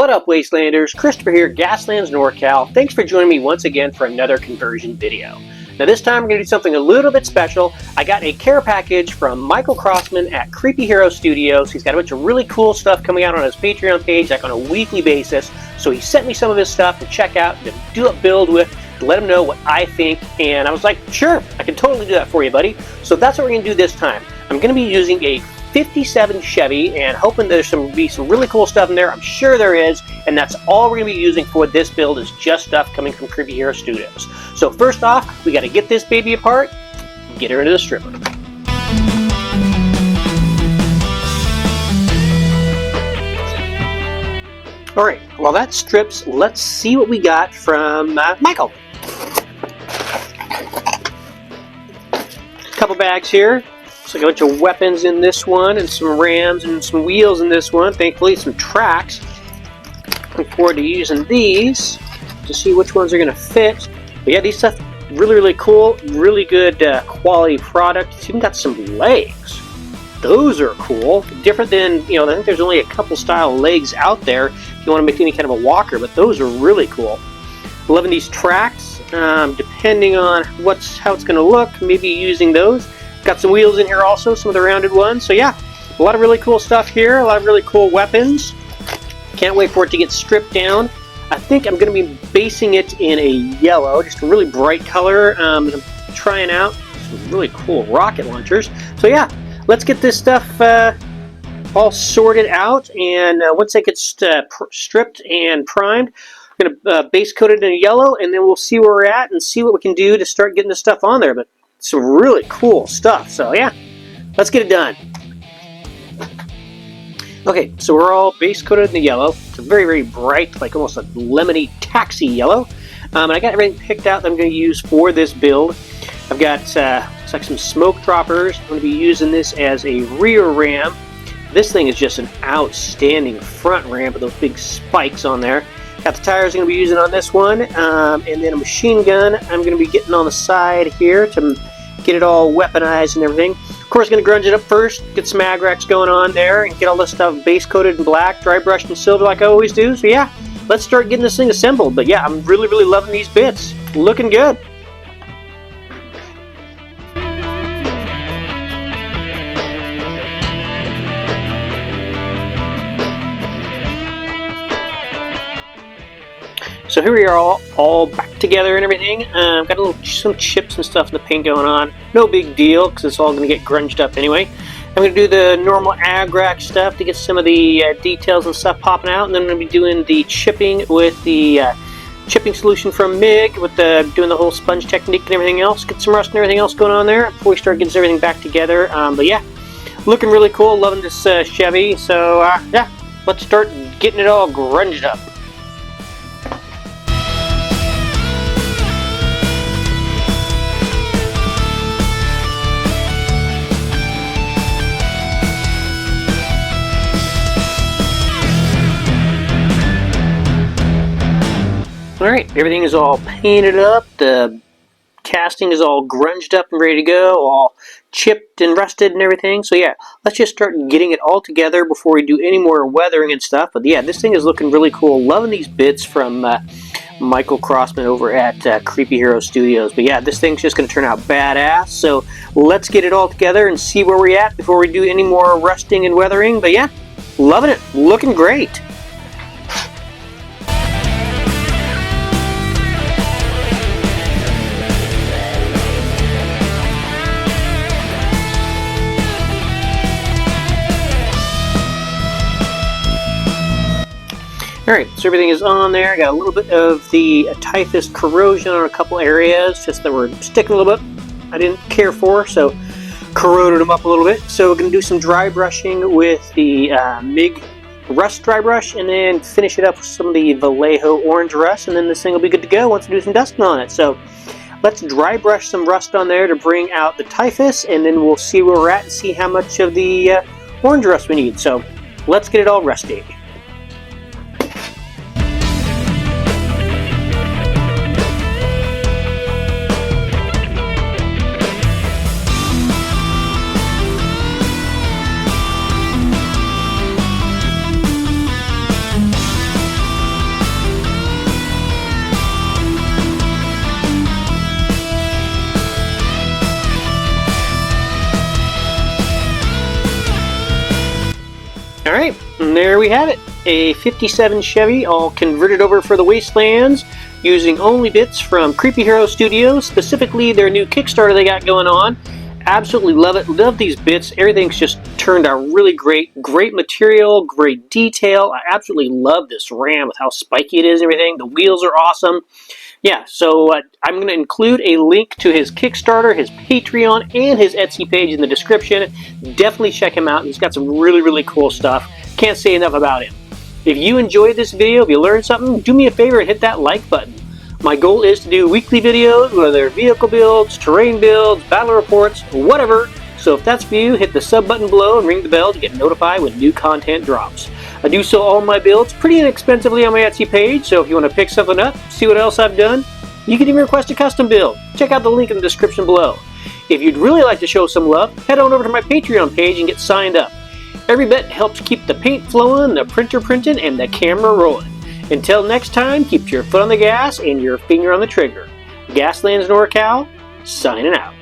What up, Wastelanders? Christopher here, Gaslands, NorCal. Thanks for joining me once again for another conversion video. Now this time we're going to do something a little bit special. I got a care package from Michael Crossman at Creepy Hero Studios. He's got a bunch of really cool stuff coming out on his Patreon page, like on a weekly basis. So he sent me some of his stuff to check out, to do a build with, to let him know what I think. And I was like, sure, I can totally do that for you, buddy. So that's what we're going to do this time. I'm going to be using a 57 Chevy and hoping there's be some really cool stuff in there. I'm sure there is, and that's all we're going to be using for this build is just stuff coming from Creepy Hero Studios. So first off, we got to get this baby apart, get her into the stripper. Alright, while that strips, let's see what we got from Michael. A couple bags here. Looks like a bunch of weapons in this one, and some rams and some wheels in this one. Thankfully, some tracks. Looking forward to using these to see which ones are going to fit. But yeah, these stuff really cool. Really good quality product. It's even got some legs. Those are cool. Different than, you know, I think there's only a couple style legs out there if you want to make any kind of a walker, but those are really cool. Loving these tracks. Depending on how it's going to look, maybe using those. Got some wheels in here also, some of the rounded ones. So yeah, a lot of really cool stuff here, a lot of really cool weapons. Can't wait for it to get stripped down. I think I'm going to be basing it in a yellow, just a really bright color. I'm trying out some really cool rocket launchers. So yeah, let's get this stuff all sorted out, and once it gets stripped and primed, we're going to base coat it in yellow, and then we'll see where we're at and see what we can do to start getting this stuff on there. But some really cool stuff. So yeah, let's get it done. Okay, so we're all base coated in the yellow. It's a very bright, like almost a lemony taxi yellow. And I got everything picked out that I'm going to use for this build. I've got it's like some smoke droppers. I'm going to be using this as a rear ram. This thing is just an outstanding front ram with those big spikes on there. Got the tires I'm going to be using on this one, and then a machine gun I'm going to be getting on the side here to get it all weaponized and everything. Of course, going to grunge it up first, get some mag racks going on there, and get all this stuff base coated in black, dry brushed in silver like I always do. So yeah, let's start getting this thing assembled. But yeah, I'm really loving these bits. Looking good. So here we are all back together and everything. Got some chips and stuff in the paint going on. No big deal, because it's all going to get grunged up anyway. I'm going to do the normal ag rack stuff to get some of the details and stuff popping out, and then I'm going to be doing the chipping with the chipping solution from MIG, with doing the whole sponge technique and everything else. Get some rust and everything else going on there before we start getting everything back together. But yeah, looking really cool. Loving this Chevy. So yeah, let's start getting it all grunged up. Alright, everything is all painted up, the casting is all grunged up and ready to go, all chipped and rusted and everything. So yeah, let's just start getting it all together before we do any more weathering and stuff. But yeah, this thing is looking really cool. Loving these bits from Michael Crossman over at Creepy Hero Studios. But yeah, this thing's just going to turn out badass. So let's get it all together and see where we're at before we do any more rusting and weathering. But yeah, loving it. Looking great. Alright, so everything is on there. Got a little bit of the typhus corrosion on a couple areas, just that were sticking a little bit. I didn't care for, so corroded them up a little bit. So we're going to do some dry brushing with the MIG rust dry brush, and then finish it up with some of the Vallejo orange rust, and then this thing will be good to go once we do some dusting on it. So let's dry brush some rust on there to bring out the typhus, and then we'll see where we're at and see how much of the orange rust we need. So let's get it all rusty. And there we have it, a 57 Chevy all converted over for the Wastelands using only bits from Creepy Hero Studios, specifically their new Kickstarter they got going on. Absolutely love it, love these bits, everything's just turned out really great, great material, great detail. I absolutely love this Ram with how spiky it is and everything, the wheels are awesome. Yeah, so I'm going to include a link to his Kickstarter, his Patreon, and his Etsy page in the description. Definitely check him out. He's got some really, really cool stuff. Can't say enough about him. If you enjoyed this video, if you learned something, do me a favor and hit that like button. My goal is to do weekly videos, whether they're vehicle builds, terrain builds, battle reports, whatever. So if that's for you, hit the sub button below and ring the bell to get notified when new content drops. I do sell all my builds pretty inexpensively on my Etsy page, so if you want to pick something up, see what else I've done, you can even request a custom build. Check out the link in the description below. If you'd really like to show some love, head on over to my Patreon page and get signed up. Every bit helps keep the paint flowing, the printer printing, and the camera rolling. Until next time, keep your foot on the gas and your finger on the trigger. Gaslands NorCal, signing out.